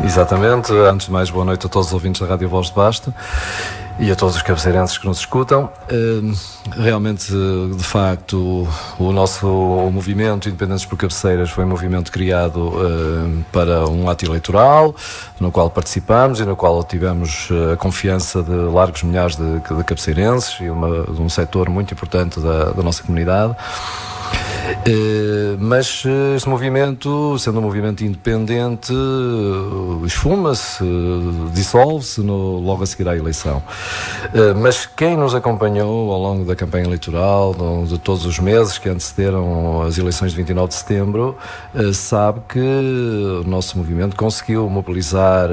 Exatamente. Antes de mais, boa noite a todos os ouvintes da Rádio Voz de Basto e a todos os cabeceirenses que nos escutam. Realmente, de facto, o movimento Independentes por Cabeceiras foi um movimento criado para um ato eleitoral, no qual participamos e no qual tivemos a confiança de largos milhares de cabeceirenses e de um setor muito importante da nossa comunidade. Mas este movimento, sendo um movimento independente, esfuma-se, dissolve-se logo a seguir à eleição. Mas quem nos acompanhou ao longo da campanha eleitoral, de todos os meses que antecederam as eleições de 29 de setembro, sabe que o nosso movimento conseguiu mobilizar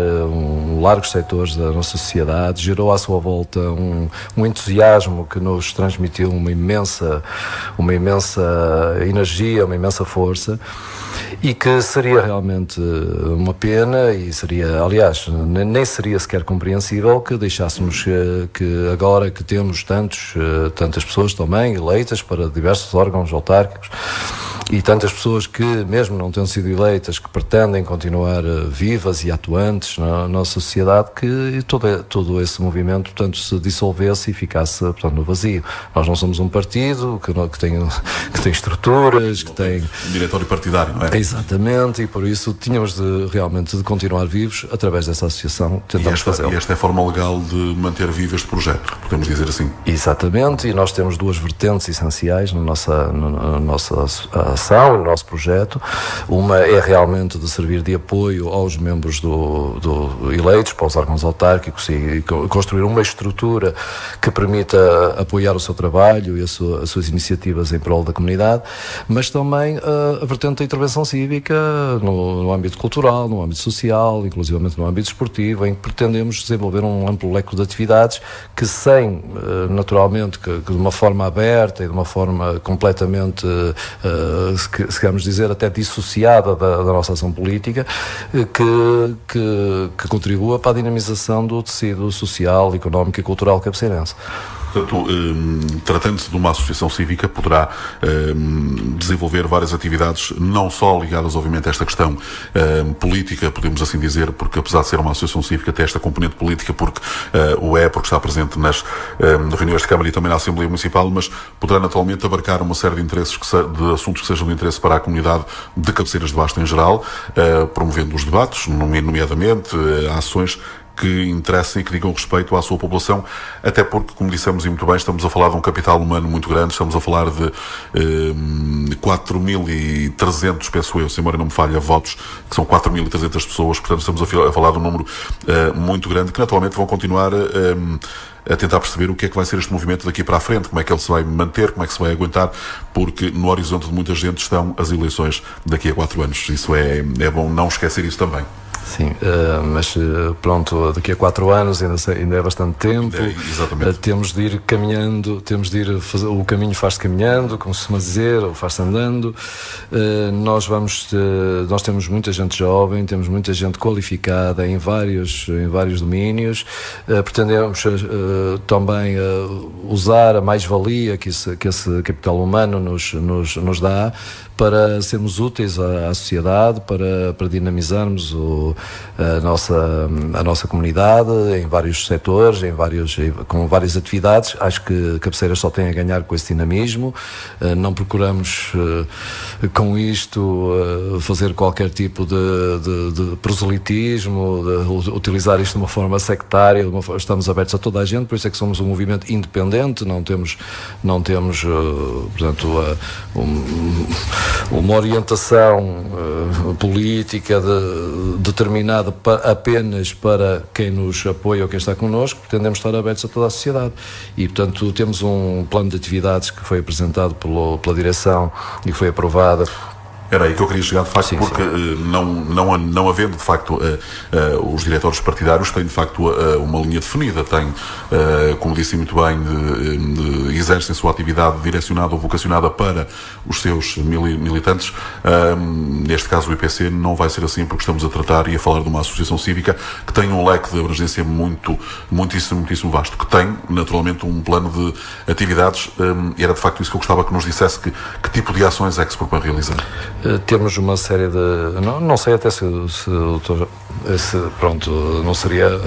largos setores da nossa sociedade, gerou à sua volta um entusiasmo que nos transmitiu uma imensa energia, uma imensa força, e que seria realmente uma pena e seria, aliás, nem seria sequer compreensível que deixássemos que agora que temos tantas pessoas também eleitas para diversos órgãos autárquicos e tantas pessoas que, mesmo não tendo sido eleitas, que pretendem continuar vivas e atuantes na nossa sociedade, que todo esse movimento, portanto, se dissolvesse e ficasse, portanto, no vazio. Nós não somos um partido que tem estruturas, que tem... Um diretório partidário, não é? Exatamente, e por isso tínhamos realmente de continuar vivos através dessa associação. Tentamos fazê-lo. E esta é a forma legal de manter vivo este projeto, podemos dizer assim. Exatamente, e nós temos duas vertentes essenciais na nossa ação, no nosso projeto. Uma é realmente de servir de apoio aos membros eleitos para os órgãos autárquicos e construir uma estrutura que permita apoiar o seu trabalho e as suas iniciativas em prol da comunidade, mas também a vertente da intervenção cívica no âmbito cultural, no âmbito social, inclusivamente no âmbito esportivo, em que pretendemos desenvolver um amplo leque de atividades que naturalmente, que de uma forma aberta e de uma forma completamente se queremos dizer, até dissociada da nossa ação política, que contribua para a dinamização do tecido social, económico e cultural cabeceirense. Portanto, tratando-se de uma associação cívica, poderá desenvolver várias atividades, não só ligadas, obviamente, a esta questão política, podemos assim dizer, porque apesar de ser uma associação cívica, tem esta componente política, porque porque está presente nas reuniões de Câmara e também na Assembleia Municipal, mas poderá naturalmente abarcar uma série de interesses, de assuntos que sejam de interesse para a comunidade de Cabeceiras de Basto em geral, promovendo os debates, nomeadamente ações que interessem e que digam respeito à sua população, até porque, como dissemos e muito bem, estamos a falar de um capital humano muito grande, estamos a falar de 4.300, penso eu, se embora não me falha, votos, que são 4.300 pessoas, portanto estamos a falar de um número muito grande, que naturalmente vão continuar a tentar perceber o que é que vai ser este movimento daqui para a frente, como é que ele se vai manter, como é que se vai aguentar, porque no horizonte de muita gente estão as eleições daqui a 4 anos. Isso é bom não esquecer isso também. Sim, mas pronto, daqui a 4 anos ainda é bastante tempo. Exatamente. Temos de ir caminhando, o caminho faz-se caminhando, como se costuma dizer, ou faz-se andando. Nós temos muita gente jovem, temos muita gente qualificada em vários domínios. Pretendemos também usar a mais-valia que esse capital humano nos dá para sermos úteis à sociedade, para dinamizarmos a nossa comunidade em vários setores, com várias atividades. Acho que Cabeceiras só tem a ganhar com esse dinamismo. Não procuramos com isto fazer qualquer tipo de proselitismo, de utilizar isto de uma forma sectária, estamos abertos a toda a gente, por isso é que somos um movimento independente, não temos portanto, uma orientação política determinada apenas para quem nos apoia ou quem está connosco. Pretendemos estar abertos a toda a sociedade e, portanto, temos um plano de atividades que foi apresentado pela direção e que foi aprovado. Era aí que eu queria chegar, de facto, sim, porque não havendo, de facto, os diretórios partidários têm, de facto, uma linha definida, têm, como disse muito bem, exercem a sua atividade direcionada ou vocacionada para os seus militantes. Neste caso, o IPC não vai ser assim, porque estamos a tratar e a falar de uma associação cívica que tem um leque de abrangência muitíssimo vasto, que tem, naturalmente, um plano de atividades, e era, de facto, isso que eu gostava que nos dissesse, que tipo de ações é que se propõe realizar. Temos uma série de... Não sei até se pronto, não seria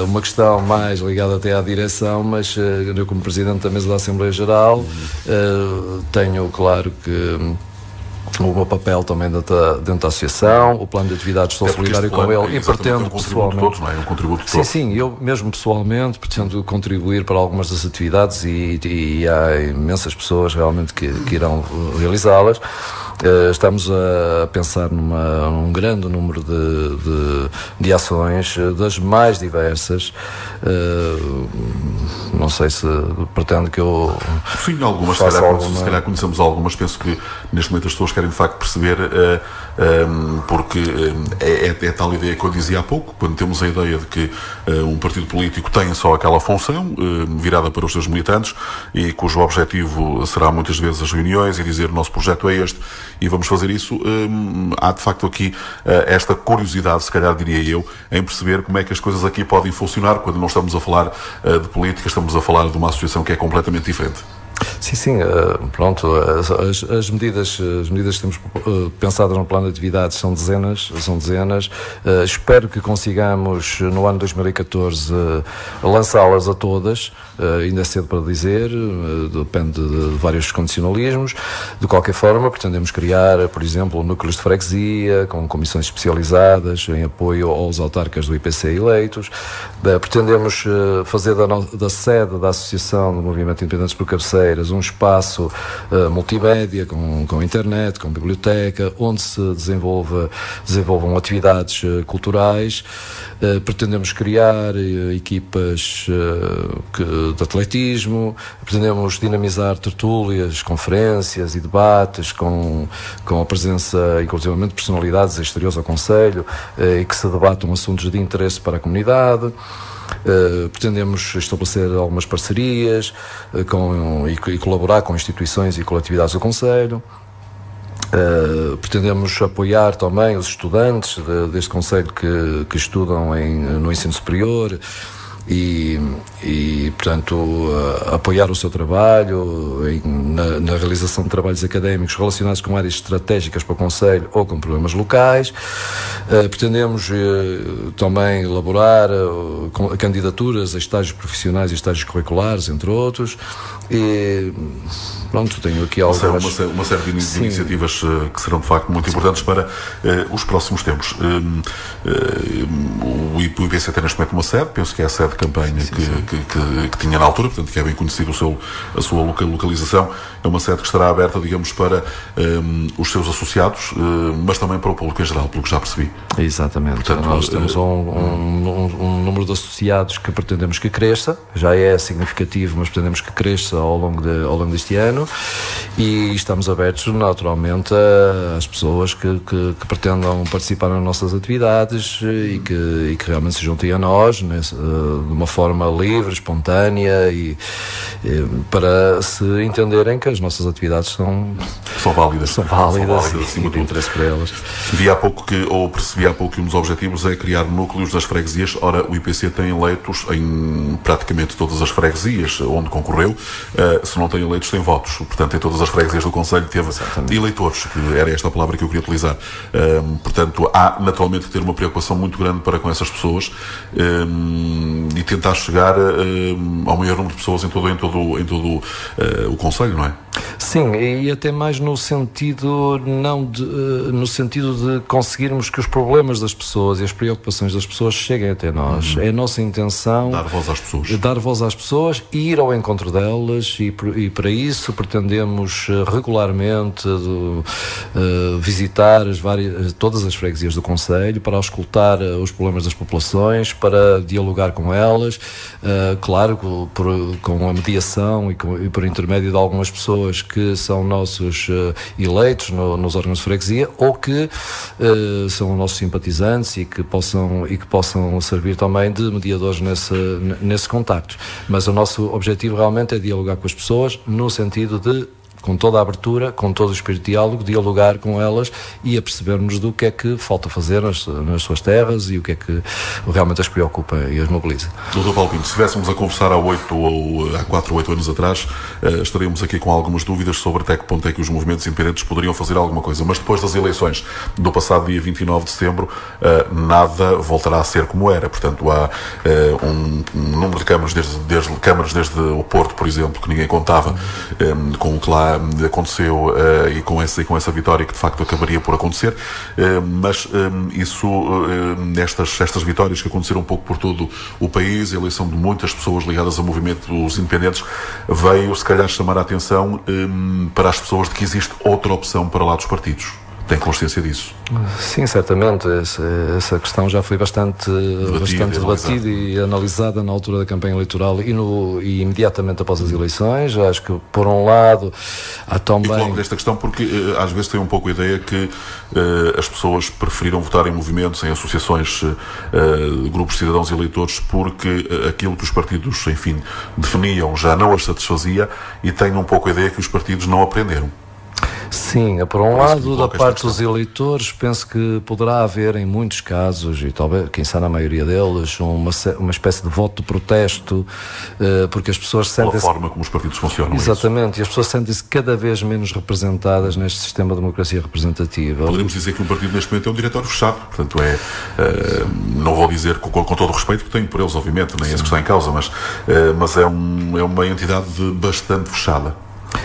uma questão mais ligada até à direção, mas eu, como Presidente da Mesa da Assembleia Geral, tenho claro que o meu papel também dentro da associação, o plano de atividades, estou solidário com ele e pretendo pessoalmente... Todos, não é? Um contributo de todos. Sim, eu mesmo pessoalmente pretendo contribuir para algumas das atividades e há imensas pessoas realmente que irão realizá-las. Estamos a pensar num grande número de ações, das mais diversas. Não sei se pretendo que eu... Sim, algumas, se calhar conhecemos algumas. Penso que neste momento as pessoas querem de facto perceber, porque é tal ideia que eu dizia há pouco, quando temos a ideia de que um partido político tem só aquela função virada para os seus militantes e cujo objetivo será muitas vezes as reuniões e dizer o nosso projeto é este e vamos fazer isso. Há de facto aqui esta curiosidade, se calhar diria eu, em perceber como é que as coisas aqui podem funcionar quando não estamos a falar de política, estamos a falar de uma associação que é completamente diferente. Sim, pronto, as medidas que temos pensadas no plano de atividades são dezenas. Espero que consigamos no ano 2014 lançá-las a todas, ainda é cedo para dizer, depende de vários condicionalismos. De qualquer forma, pretendemos criar, por exemplo, núcleos de freguesia, com comissões especializadas em apoio aos autarcas do IPC eleitos. Pretendemos fazer da sede da Associação do Movimento Independentes por Cabeceiras um espaço multimédia, com internet, com biblioteca, onde se desenvolvam atividades culturais. Pretendemos criar equipas de atletismo, pretendemos dinamizar tertúlias, conferências e debates com a presença, inclusivamente, de personalidades exteriores ao Conselho e que se debatam assuntos de interesse para a comunidade. Pretendemos estabelecer algumas parcerias e colaborar com instituições e coletividades do Conselho. Pretendemos apoiar também os estudantes deste Conselho que estudam no ensino superior e portanto, apoiar o seu trabalho na realização de trabalhos académicos relacionados com áreas estratégicas para o Conselho ou com problemas locais. Pretendemos também elaborar candidaturas a estágios profissionais e estágios curriculares, entre outros. E pronto, tenho aqui algumas... Uma série de iniciativas que serão de facto muito importantes para os próximos tempos. O IPC tem neste momento uma sede, penso que é a sede de campanha que tinha na altura, portanto que é bem conhecido a sua localização. É uma sede que estará aberta, digamos, para os seus associados, mas também para o público em geral, pelo que já percebi. Exatamente. Portanto, nós temos um número de associados que pretendemos que cresça, já é significativo, mas pretendemos que cresça ao longo deste ano, e estamos abertos naturalmente às pessoas que pretendam participar nas nossas atividades e que realmente se juntem a nós de uma forma livre, espontânea e para se entenderem que as nossas atividades são válidas e de interesse para elas. Percebi há pouco que um dos objetivos é criar núcleos das freguesias. Ora, o IPC tem eleitos em praticamente todas as freguesias onde concorreu. Se não tem eleitos, tem votos. Portanto, em todas as freguesias do Conselho teve eleitores, que era esta a palavra que eu queria utilizar. Portanto, há naturalmente que ter uma preocupação muito grande para com essas pessoas e tentar chegar ao maior número de pessoas em todo o Conselho, não é? Sim, e até mais no sentido de conseguirmos que os problemas das pessoas e as preocupações das pessoas cheguem até nós. É a nossa intenção dar voz às pessoas e ir ao encontro delas, e para isso pretendemos regularmente visitar todas as freguesias do Conselho para auscultar os problemas das populações, para dialogar com elas, claro, com a mediação e por intermédio de algumas pessoas que são nossos eleitos nos órgãos de freguesia ou que são nossos simpatizantes e que possam servir também de mediadores nesse contacto. Mas o nosso objetivo realmente é dialogar com as pessoas no sentido de com toda a abertura, com todo o espírito de diálogo, dialogar com elas e a percebermos do que é que falta fazer nas suas terras e o que é que realmente as preocupa e as mobiliza. Dr. Paulo Pinto, se estivéssemos a conversar há 4 ou 8 anos atrás, estaríamos aqui com algumas dúvidas sobre até que ponto é que os movimentos independentes poderiam fazer alguma coisa, mas depois das eleições do passado dia 29 de setembro, nada voltará a ser como era. Portanto, há um número de câmaras desde o Porto, por exemplo, que ninguém contava, com o que lá aconteceu e com essa vitória que de facto acabaria por acontecer, mas estas vitórias que aconteceram um pouco por todo o país, a eleição de muitas pessoas ligadas ao movimento dos independentes, veio se calhar chamar a atenção para as pessoas de que existe outra opção para lá dos partidos. Tem consciência disso? Sim, certamente. Essa questão já foi bastante debatida e analisada na altura da campanha eleitoral e imediatamente após as eleições. Acho que, por um lado, há também... E coloco esta questão porque às vezes tem um pouco a ideia que as pessoas preferiram votar em movimentos, em associações, grupos de cidadãos e eleitores, porque aquilo que os partidos, enfim, definiam já não as satisfazia, e têm um pouco a ideia que os partidos não aprenderam. Sim, por um lado, da parte dos eleitores, penso que poderá haver em muitos casos, e talvez, quem sabe na maioria deles, uma espécie de voto de protesto, porque as pessoas sentem-se... Pela forma como os partidos funcionam. Exatamente, e as pessoas sentem-se cada vez menos representadas neste sistema de democracia representativa. Poderíamos dizer que um partido neste momento é um diretório fechado, portanto não vou dizer com todo o respeito que tenho por eles, obviamente, nem esse que está em causa, mas é uma entidade bastante fechada.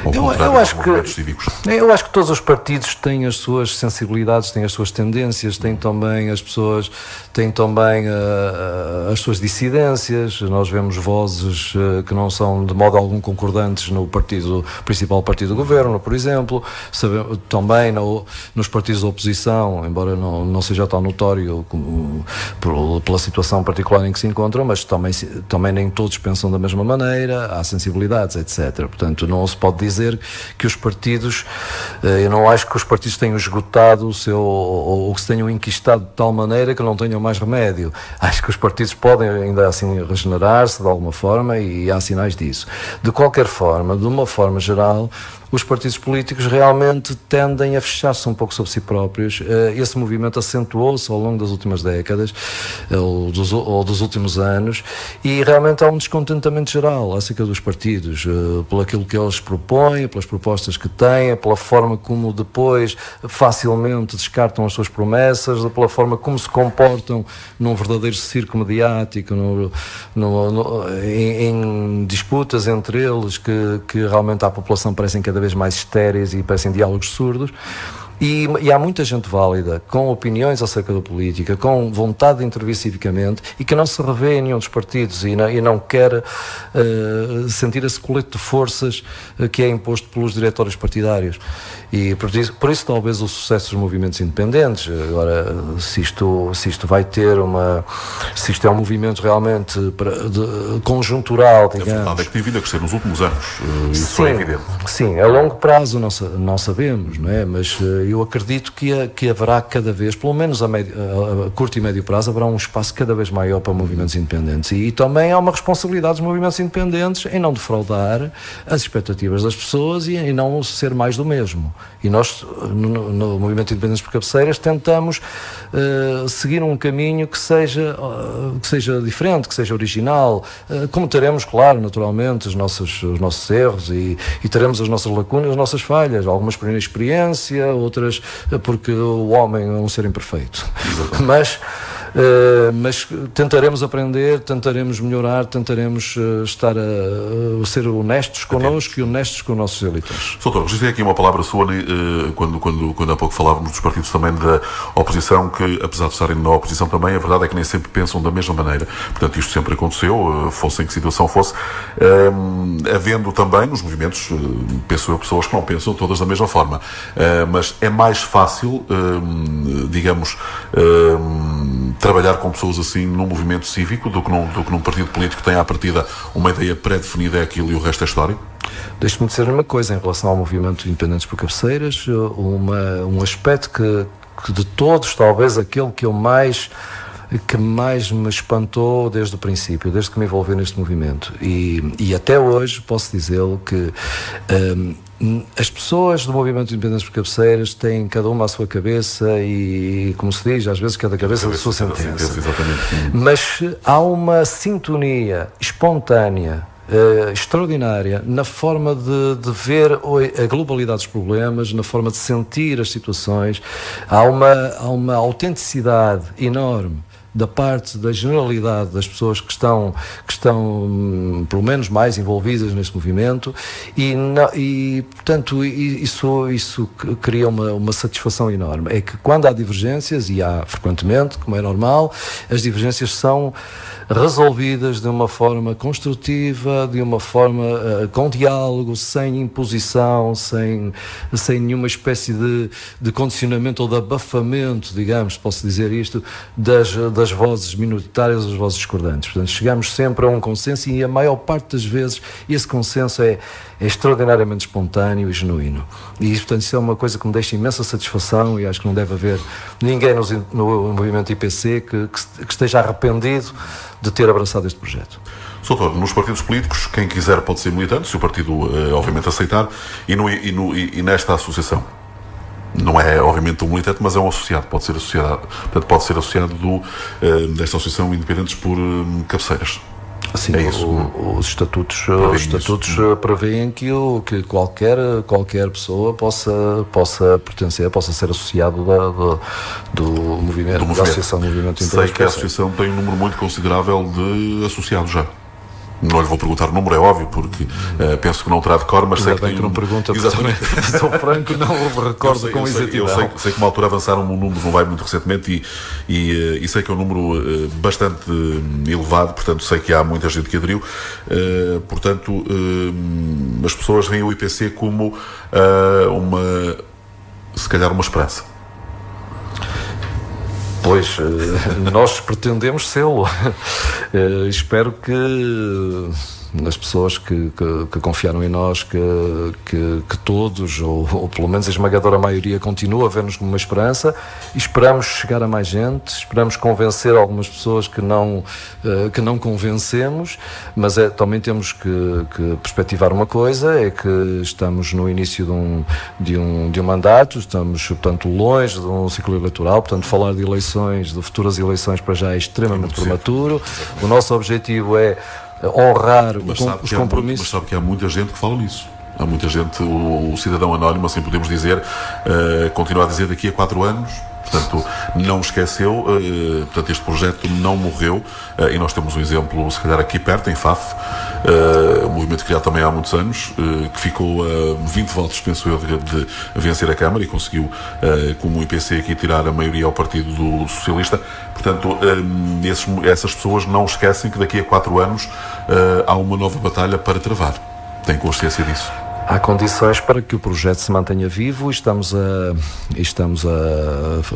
Eu acho que todos os partidos têm as suas sensibilidades, têm as suas tendências, têm também as pessoas, têm também as suas dissidências. Nós vemos vozes que não são de modo algum concordantes no principal partido do governo, por exemplo. Também nos partidos da oposição, embora não seja tão notório pela situação particular em que se encontram, mas também nem todos pensam da mesma maneira, há sensibilidades, etc. Portanto, não se pode dizer que os partidos, eu não acho que os partidos tenham esgotado ou que se tenham enquistado de tal maneira que não tenham mais remédio. Acho que os partidos podem ainda assim regenerar-se de alguma forma e há sinais disso. De qualquer forma, de uma forma geral, os partidos políticos realmente tendem a fechar-se um pouco sobre si próprios. Esse movimento acentuou-se ao longo das últimas décadas ou dos últimos anos, e realmente há um descontentamento geral acerca dos partidos, pelo aquilo que eles propõem, pelas propostas que têm, pela forma como depois facilmente descartam as suas promessas, pela forma como se comportam num verdadeiro circo mediático, em disputas entre eles que realmente à população parecem cada vez mais estéreis e parecem diálogos surdos. E há muita gente válida, com opiniões acerca da política, com vontade de intervir civicamente e que não se revê em nenhum dos partidos e não quer sentir esse colete de forças que é imposto pelos diretórios partidários. E por isso talvez o sucesso dos movimentos independentes. Agora, se isto vai ter se isto é um movimento realmente conjuntural, digamos. A verdade é que tem vindo a crescer nos últimos anos, isso é evidente. Sim, a longo prazo não sabemos, não é? Mas eu acredito que haverá cada vez, pelo menos a curto e médio prazo, haverá um espaço cada vez maior para movimentos independentes. E também há uma responsabilidade dos movimentos independentes em não defraudar as expectativas das pessoas e em não ser mais do mesmo. E nós, no Movimento Independentes por Cabeceiras, tentamos seguir um caminho que seja diferente, que seja original, como teremos, claro, naturalmente, os nossos erros e teremos as nossas lacunas, as nossas falhas, algumas por inexperiência, outras porque o homem é um ser imperfeito. Mas tentaremos aprender, tentaremos melhorar, tentaremos ser honestos connosco e honestos com os nossos eleitores. Doutor, registrei aqui uma palavra sua quando há pouco falávamos dos partidos também da oposição, que apesar de estarem na oposição também, a verdade é que nem sempre pensam da mesma maneira. Portanto, isto sempre aconteceu, fosse em que situação fosse, havendo também nos movimentos, penso eu, pessoas que não pensam todas da mesma forma. Mas é mais fácil, digamos, trabalhar com pessoas assim num movimento cívico do que num partido político que tem à partida uma ideia pré-definida, é aquilo e o resto é história? Deixe-me dizer uma coisa em relação ao movimento Independentes por Cabeceiras, um aspecto que de todos, talvez aquele que eu mais que mais me espantou desde o princípio, desde que me envolvi neste movimento. E até hoje posso dizê-lo que as pessoas do movimento de Independentes por Cabeceiras têm cada uma a sua cabeça e, como se diz, às vezes cada cabeça da sua sentença. Mas há uma sintonia espontânea, extraordinária, na forma de ver a globalidade dos problemas, na forma de sentir as situações. Há uma autenticidade enorme da parte da generalidade das pessoas que estão pelo menos mais envolvidas neste movimento e portanto, isso cria uma satisfação enorme. É que quando há divergências, e há frequentemente, como é normal, as divergências são resolvidas de uma forma construtiva, de uma forma com diálogo, sem imposição, sem nenhuma espécie de condicionamento ou de abafamento, digamos, posso dizer isto, das vozes minoritárias, das vozes discordantes. Portanto, chegamos sempre a um consenso e a maior parte das vezes esse consenso é extraordinariamente espontâneo e genuíno. E, portanto, isso é uma coisa que me deixa imensa satisfação e acho que não deve haver ninguém no movimento IPC que esteja arrependido de ter abraçado este projeto. Doutor, nos partidos políticos, quem quiser pode ser militante, se o partido, obviamente, aceitar, e nesta associação. Não é, obviamente, um militante, mas é um associado, pode ser associado desta Associação Independentes por Cabeceiras. Sim, é isso, os estatutos prevêem que qualquer pessoa possa pertencer, possa ser associado do movimento, da Associação do Movimento Independente. Sei que a associação tem um número muito considerável de associados já. Não lhe vou perguntar o número, é óbvio, porque penso que não terá de cor, mas sei que não pergunta, exatamente. Sou franco, não me recordo com exatidão. Eu sei que uma altura avançaram um número, não vai muito recentemente, e sei que é um número bastante elevado, portanto sei que há muita gente que aderiu, portanto as pessoas veem o IPC como se calhar uma esperança. Pois, nós pretendemos sê-lo. Espero que as pessoas que confiaram em nós, que todos, ou pelo menos a esmagadora maioria, continua a ver-nos como uma esperança. Esperamos chegar a mais gente, esperamos convencer algumas pessoas que não convencemos, mas também temos que perspectivar uma coisa, é que estamos no início de um mandato, estamos, portanto, longe de um ciclo eleitoral, portanto, falar de eleições, de futuras eleições, para já é extremamente prematuro. O nosso objetivo é honrar os compromissos. Mas sabe que há muita gente que fala nisso. Há muita gente, o cidadão anónimo, assim podemos dizer, continua a dizer daqui a 4 anos. Portanto, não esqueceu, portanto, este projeto não morreu, e nós temos um exemplo, se calhar aqui perto, em Faf, um movimento criado também há muitos anos, que ficou a 20 votos, penso eu, de vencer a Câmara e conseguiu, como o IPC aqui, tirar a maioria ao Partido do Socialista. Portanto, essas pessoas não esquecem que daqui a 4 anos há uma nova batalha para travar. Têm consciência disso? Há condições para que o projeto se mantenha vivo e estamos a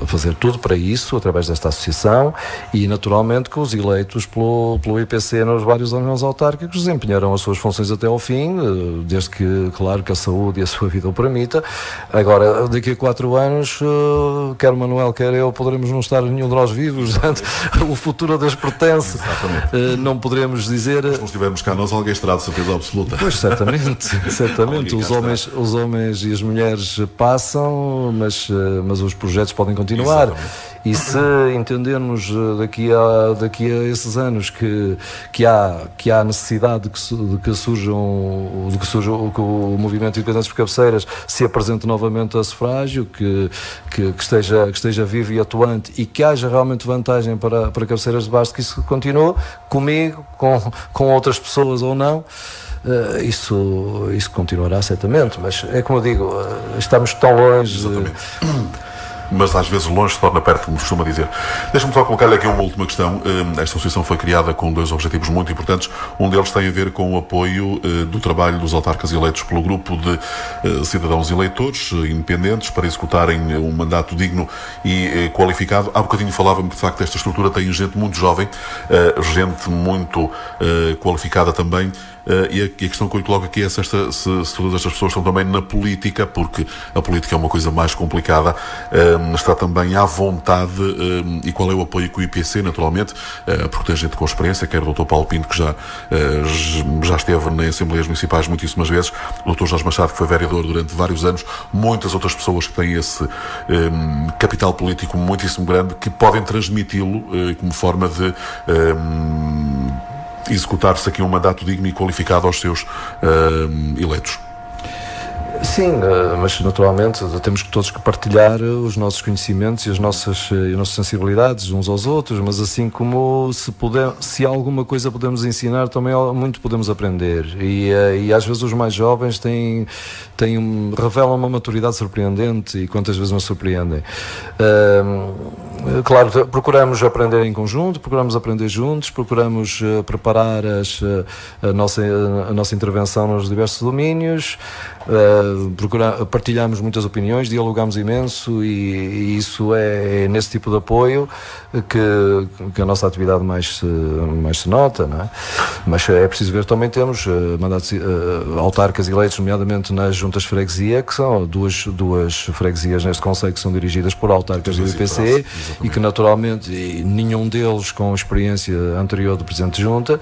fazer tudo para isso, através desta associação, e naturalmente que os eleitos pelo IPC nos vários órgãos autárquicos desempenharão as suas funções até ao fim, desde que, claro, que a saúde e a sua vida o permita. Agora, daqui a 4 anos, quer o Manuel, quer eu, poderemos não estar nenhum de nós vivos, portanto, o futuro a Deus pertence. Não poderemos dizer... Mas se não estivermos cá nós, alguém estará de certeza absoluta. Pois, certamente. Os homens e as mulheres passam, mas os projetos podem continuar. Exatamente. E se entendermos daqui a esses anos que há necessidade de que o movimento de Independentes por Cabeceiras se apresente novamente a sufrágio, que esteja vivo e atuante, e que haja realmente vantagem para Cabeceiras de Basto, que isso continue comigo, com outras pessoas ou não. Isso continuará certamente, mas é como eu digo, estamos tão longe. Exatamente. Mas às vezes longe se torna perto, como costuma dizer. Deixa-me só colocar-lhe aqui uma última questão. Esta associação foi criada com 2 objetivos muito importantes. Um deles tem a ver com o apoio do trabalho dos autarcas eleitos pelo grupo de cidadãos eleitores independentes para executarem um mandato digno e qualificado. Há bocadinho falava-me que, de facto, esta estrutura tem gente muito jovem, gente muito qualificada também. e a questão que eu lhe coloco aqui é se todas estas pessoas estão também na política, porque a política é uma coisa mais complicada, está também à vontade, e qual é o apoio que o IPC, naturalmente, porque tem gente com experiência, quer o Dr. Paulo Pinto, que já esteve em Assembleias Municipais muitíssimas vezes, o Dr. Jorge Machado, que foi vereador durante vários anos, muitas outras pessoas que têm esse capital político muitíssimo grande, que podem transmiti-lo como forma de executar-se aqui um mandato digno e qualificado aos seus eleitos. Sim, mas naturalmente temos que todos que partilhar os nossos conhecimentos e as nossas sensibilidades uns aos outros, mas assim como se alguma coisa podemos ensinar, também muito podemos aprender, e às vezes os mais jovens revelam uma maturidade surpreendente, e quantas vezes nos surpreendem. Claro, procuramos aprender em conjunto, procuramos aprender juntos, procuramos preparar a nossa intervenção nos diversos domínios, partilhamos muitas opiniões, dialogamos imenso, e isso é nesse tipo de apoio que a nossa atividade mais se nota, não é? Mas é preciso ver, também temos mandatos autárquicos eleitos, nomeadamente nas juntas de freguesia, que são duas freguesias neste concelho que são dirigidas por autarcas do IPC, e que naturalmente nenhum deles com experiência anterior do Presidente de Junta,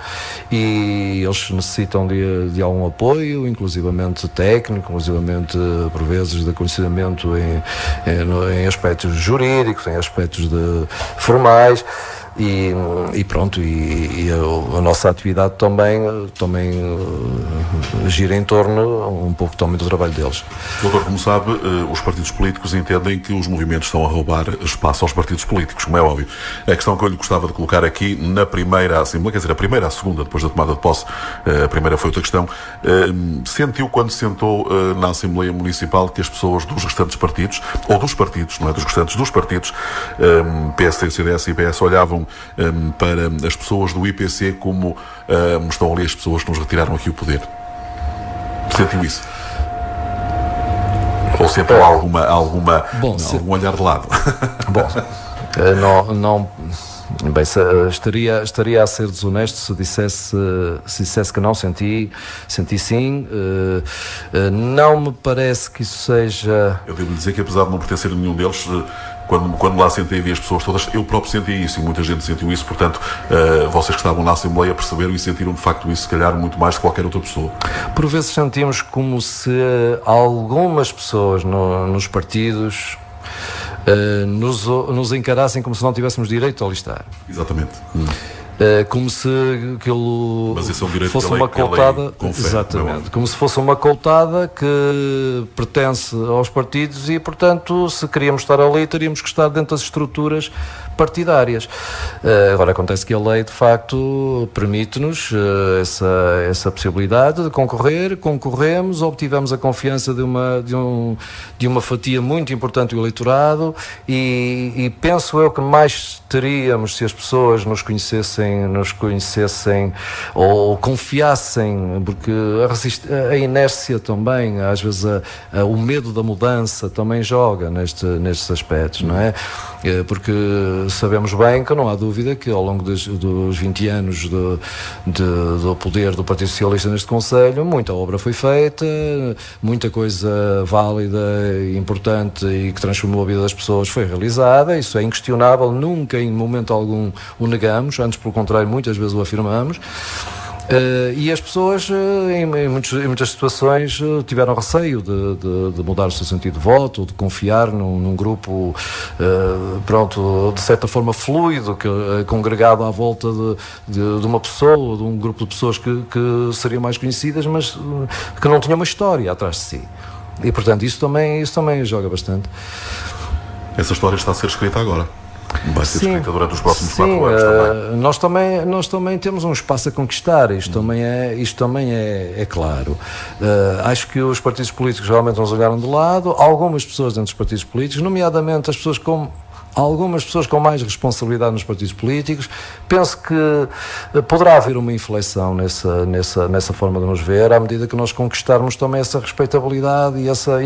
e eles necessitam de algum apoio, inclusivamente técnico, inclusivamente por vezes de aconselhamento em aspectos jurídicos, em aspectos formais, e pronto, e a nossa atividade também gira em torno um pouco também do trabalho deles. Doutor, como sabe, os partidos políticos entendem que os movimentos estão a roubar espaço aos partidos políticos, como é óbvio. A questão que eu lhe gostava de colocar aqui na primeira Assembleia, quer dizer, a primeira e a segunda, depois da tomada de posse, a primeira foi outra questão, sentiu quando sentou na Assembleia Municipal que as pessoas dos restantes partidos, ou dos partidos, não é dos restantes, dos partidos, PSD, CDS e PS, olhavam para as pessoas do IPC como estão ali as pessoas que nos retiraram aqui o poder? Sentiu isso? Ou sentiu algum olhar de lado? Bom, bem, estaria a ser desonesto se dissesse que não senti sim. Não me parece que isso seja... Eu devo dizer que, apesar de não pertencer a nenhum deles, quando lá sentei e vi as pessoas todas, eu próprio senti isso, e muita gente sentiu isso, portanto, vocês que estavam na Assembleia perceberam e sentiram de facto isso, se calhar muito mais de qualquer outra pessoa. Por vezes sentimos como se algumas pessoas nos partidos nos encarassem como se não tivéssemos direito a alistar. Exatamente. Como se aquilo fosse uma coltada, exatamente, como se fosse uma coltada que pertence aos partidos, e portanto, se queríamos estar ali, teríamos que estar dentro das estruturas partidárias. Agora acontece que a lei de facto permite-nos essa possibilidade de concorremos, obtivemos a confiança de uma fatia muito importante do eleitorado, e penso eu que mais teríamos se as pessoas nos conhecessem ou confiassem, porque a inércia também, às vezes o medo da mudança também joga nestes aspectos, não é? Porque sabemos bem que não há dúvida que ao longo dos 20 anos do poder do Partido Socialista neste concelho, muita obra foi feita, muita coisa válida e importante e que transformou a vida das pessoas foi realizada, isso é inquestionável, nunca em momento algum o negamos, antes pelo contrário, muitas vezes o afirmamos. E as pessoas, em muitas situações, tiveram receio de mudar o seu sentido de voto, ou de confiar num grupo, de certa forma fluido, congregado à volta de uma pessoa, de um grupo de pessoas que seriam mais conhecidas, mas que não tinham uma história atrás de si. E, portanto, isso também joga bastante. Essa história está a ser escrita agora. Vai ser escrita durante os próximos 4 anos também. Nós também temos um espaço a conquistar, isto também é claro. Acho que os partidos políticos realmente nos olharam de lado, algumas pessoas dentro dos partidos políticos, nomeadamente algumas pessoas com mais responsabilidade nos partidos políticos. Penso que poderá haver uma inflexão nessa forma de nos ver, à medida que nós conquistarmos também essa respeitabilidade e essa